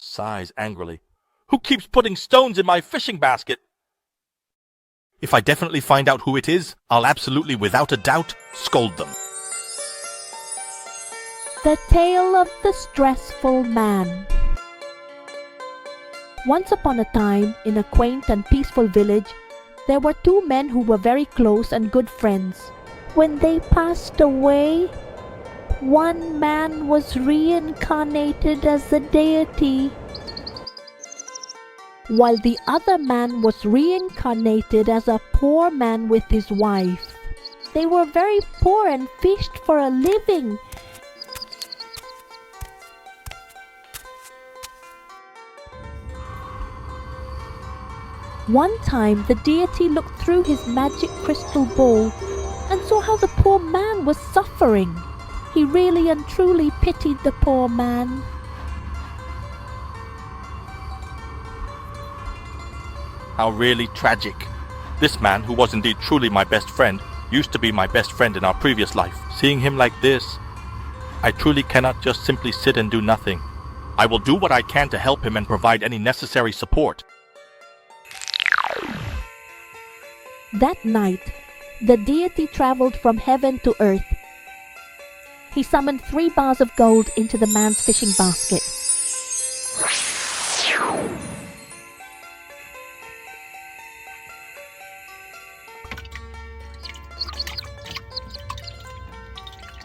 Sighs angrily. Who keeps putting stones in my fishing basket? If I definitely find out who it is, I'll absolutely, without a doubt, scold them. The Tale of the Stressful Man. Once upon a time, in a quaint and peaceful village, there were two men who were very close and good friends. When they passed away, one man was reincarnated as a deity, while the other man was reincarnated as a poor man with his wife. They were very poor and fished for a living. One time the deity looked through his magic crystal ball and saw how the poor man was suffering. He really and truly pitied the poor man. How really tragic. This man, who was indeed truly my best friend, used to be my best friend in our previous life. Seeing him like this, I truly cannot just simply sit and do nothing. I will do what I can to help him and provide any necessary support. That night, the deity traveled from heaven to earth. He summoned 3 bars of gold into the man's fishing basket.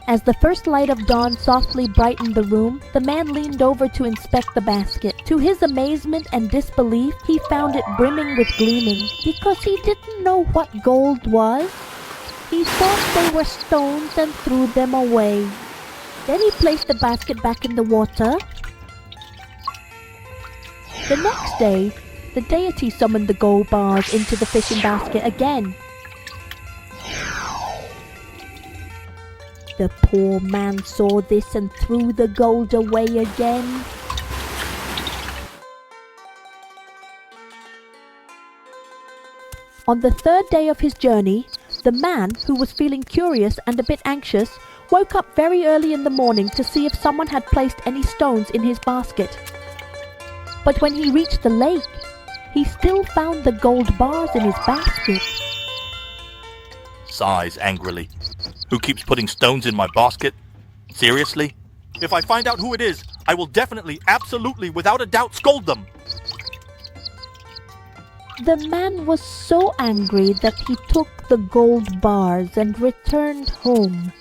As the first light of dawn softly brightened the room, the man leaned over to inspect the basket. To his amazement and disbelief, he found it brimming with gleaming. Because he didn't know what gold was, he thought they were stones and threw them away. Then he placed the basket back in the water. The next day, the deity summoned the gold bars into the fishing basket again. The poor man saw this and threw the gold away again. On the 3rd day of his journey, the man, who was feeling curious and a bit anxious, woke up very early in the morning to see if someone had placed any stones in his basket. But when he reached the lake, he still found the gold bars in his basket. Sighs angrily. Who keeps putting stones in my basket? Seriously? If I find out who it is, I will definitely, absolutely, without a doubt, scold them. The man was so angry that he took the gold bars and returned home.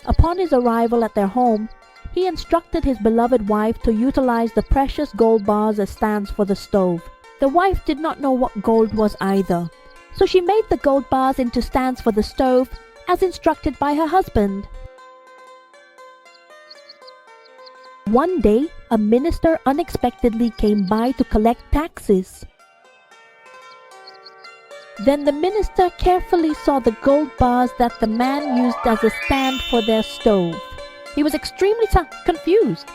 Upon his arrival at their home, he instructed his beloved wife to utilize the precious gold bars as stands for the stove. The wife did not know what gold was either, so she made the gold bars into stands for the stove, as instructed by her husband. One day, a minister unexpectedly came by to collect taxes. Then the minister carefully saw the gold bars that the man used as a stand for their stove. He was extremely confused.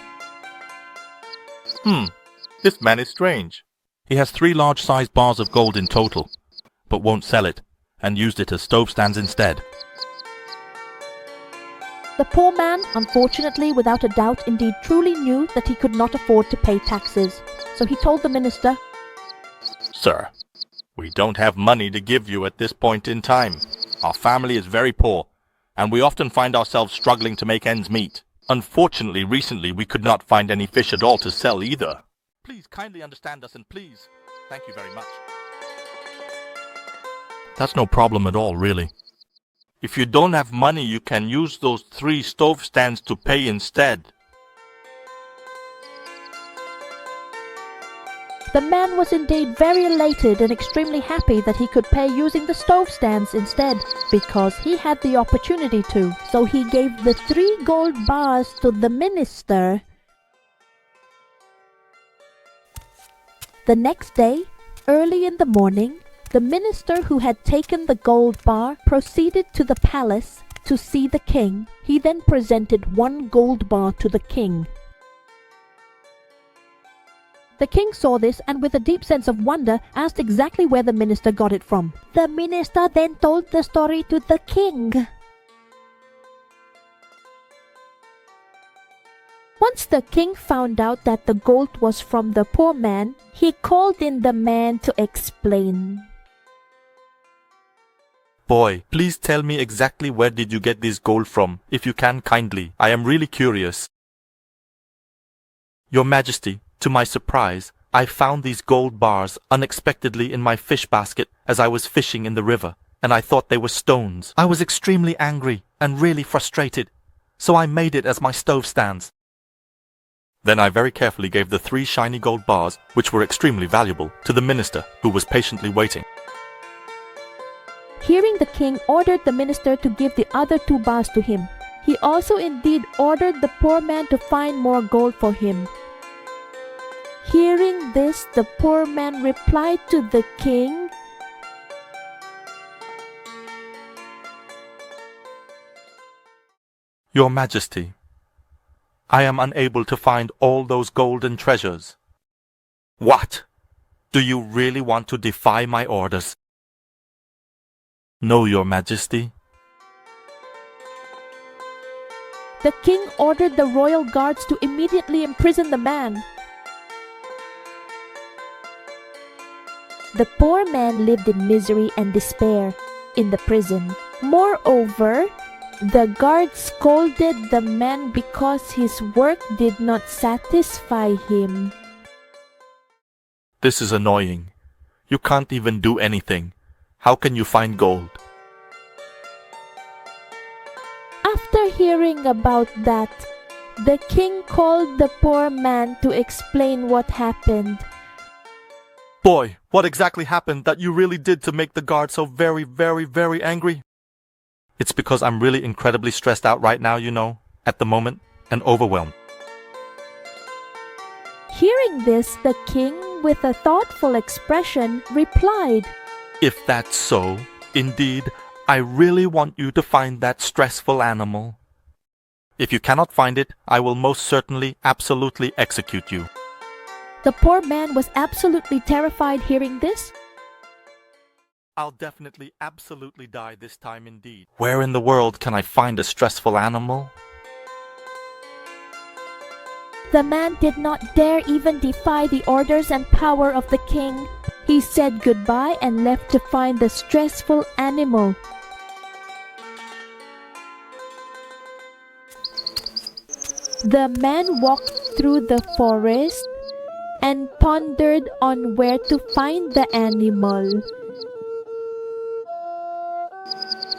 This man is strange. He has 3 large-sized bars of gold in total, but won't sell it, and used it as stove stands instead. The poor man, unfortunately, without a doubt, indeed truly knew that he could not afford to pay taxes. So he told the minister, Sir, we don't have money to give you at this point in time. Our family is very poor, and we often find ourselves struggling to make ends meet. Unfortunately, recently we could not find any fish at all to sell either. Please kindly understand us and please, thank you very much. That's no problem at all, really. If you don't have money, you can use those 3 stove stands to pay instead. The man was indeed very elated and extremely happy that he could pay using the stove stands instead, because he had the opportunity to. So he gave the 3 gold bars to the minister. The next day, early in the morning, the minister who had taken the gold bar proceeded to the palace to see the king. He then presented 1 gold bar to the king. The king saw this and with a deep sense of wonder asked exactly where the minister got it from. The minister then told the story to the king. Once the king found out that the gold was from the poor man, he called in the man to explain. Boy, please tell me exactly where did you get this gold from, if you can kindly. I am really curious. Your Majesty, to my surprise, I found these gold bars unexpectedly in my fish basket as I was fishing in the river, and I thought they were stones. I was extremely angry and really frustrated, so I made it as my stove stands. Then I very carefully gave the 3 shiny gold bars, which were extremely valuable, to the minister, who was patiently waiting. Hearing the king ordered the minister to give the other 2 bars to him. He also indeed ordered the poor man to find more gold for him. Hearing this, the poor man replied to the king, Your Majesty, I am unable to find all those golden treasures. What? Do you really want to defy my orders? No, Your Majesty. The king ordered the royal guards to immediately imprison the man. The poor man lived in misery and despair in the prison. Moreover, the guards scolded the man because his work did not satisfy him. This is annoying. You can't even do anything. How can you find gold? After hearing about that, the king called the poor man to explain what happened. Boy, what exactly happened that you really did to make the guard so very, very, very angry? It's because I'm really incredibly stressed out right now, you know, at the moment, and overwhelmed. Hearing this, the king, with a thoughtful expression, replied, If that's so, indeed, I really want you to find that stressful animal. If you cannot find it, I will most certainly, absolutely execute you. The poor man was absolutely terrified hearing this. I'll definitely, absolutely die this time indeed. Where in the world can I find a stressful animal? The man did not dare even defy the orders and power of the king. He said goodbye and left to find the stressful animal. The man walked through the forest and pondered on where to find the animal.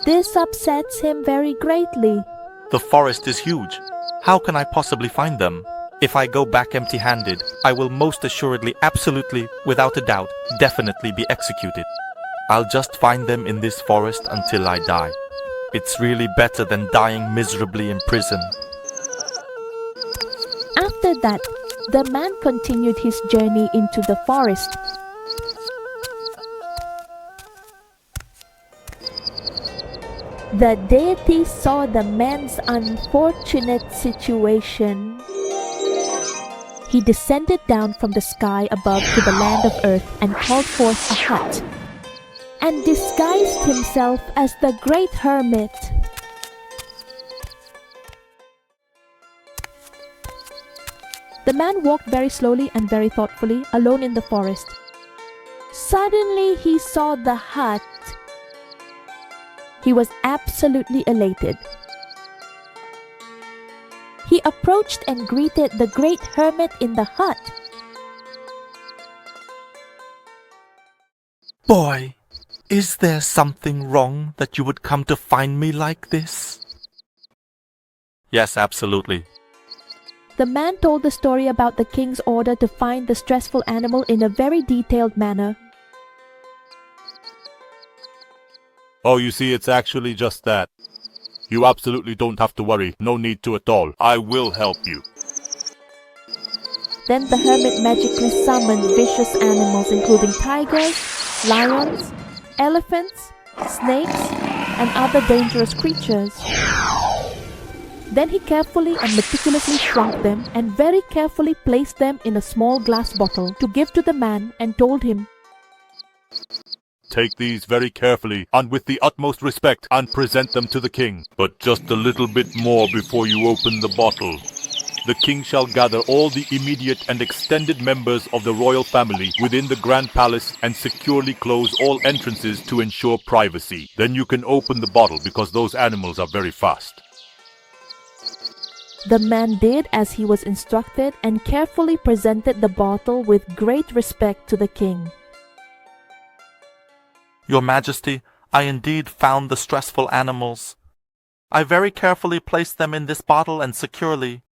This upsets him very greatly. The forest is huge. How can I possibly find them? If I go back empty-handed, I will most assuredly, absolutely, without a doubt, definitely be executed. I'll just find them in this forest until I die. It's really better than dying miserably in prison. After that, the man continued his journey into the forest. The deity saw the man's unfortunate situation. He descended down from the sky above to the land of earth and called forth a hut, and disguised himself as the great hermit. The man walked very slowly and very thoughtfully, alone in the forest. Suddenly he saw the hut. He was absolutely elated. He approached and greeted the great hermit in the hut. Boy, is there something wrong that you would come to find me like this? Yes, absolutely. The man told the story about the king's order to find the stressful animal in a very detailed manner. Oh, you see, it's actually just that. You absolutely don't have to worry. No need to at all. I will help you. Then the hermit magically summoned vicious animals including tigers, lions, elephants, snakes, and other dangerous creatures. Then he carefully and meticulously shrunk them and very carefully placed them in a small glass bottle to give to the man and told him, Take these very carefully and with the utmost respect and present them to the king. But just a little bit more before you open the bottle. The king shall gather all the immediate and extended members of the royal family within the grand palace and securely close all entrances to ensure privacy. Then you can open the bottle because those animals are very fast. The man did as he was instructed and carefully presented the bottle with great respect to the king. Your Majesty, I indeed found the stressful animals. I very carefully placed them in this bottle and securely.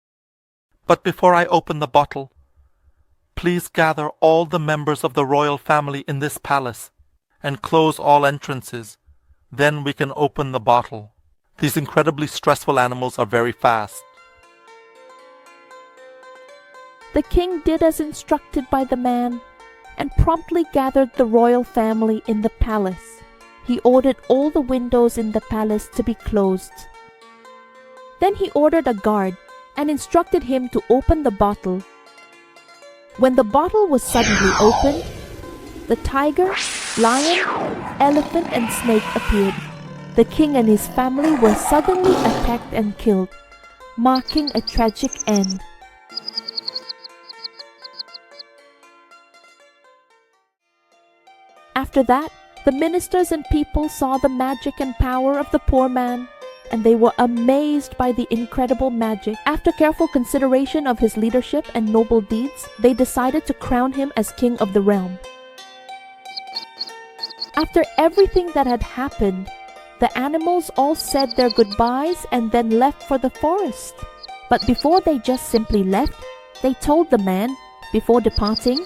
But before I open the bottle, please gather all the members of the royal family in this palace and close all entrances. Then we can open the bottle. These incredibly stressful animals are very fast. The king did as instructed by the man and promptly gathered the royal family in the palace. He ordered all the windows in the palace to be closed. Then he ordered a guard and instructed him to open the bottle. When the bottle was suddenly opened, the tiger, lion, elephant and snake appeared. The king and his family were suddenly attacked and killed, marking a tragic end. After that, the ministers and people saw the magic and power of the poor man, and they were amazed by the incredible magic. After careful consideration of his leadership and noble deeds, they decided to crown him as king of the realm. After everything that had happened, the animals all said their goodbyes and then left for the forest. But before they just simply left, they told the man, before departing,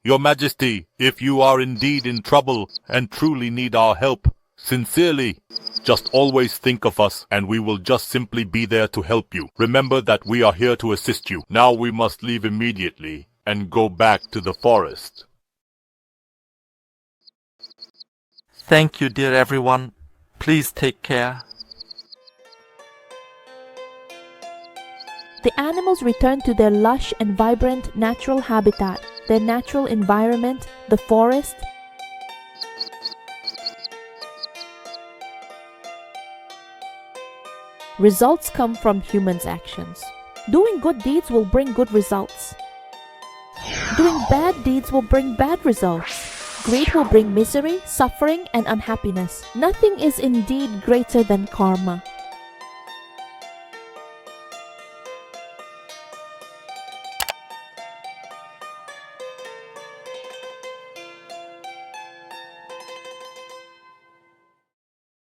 Your Majesty, if you are indeed in trouble and truly need our help, sincerely, just always think of us and we will just simply be there to help you. Remember that we are here to assist you. Now we must leave immediately and go back to the forest. Thank you, dear everyone. Please take care. the animals returned to their lush and vibrant natural habitat, their natural environment, the forest. Results come from humans' actions. Doing good deeds will bring good results. Doing bad deeds will bring bad results. Greed will bring misery, suffering, and unhappiness. Nothing is indeed greater than karma.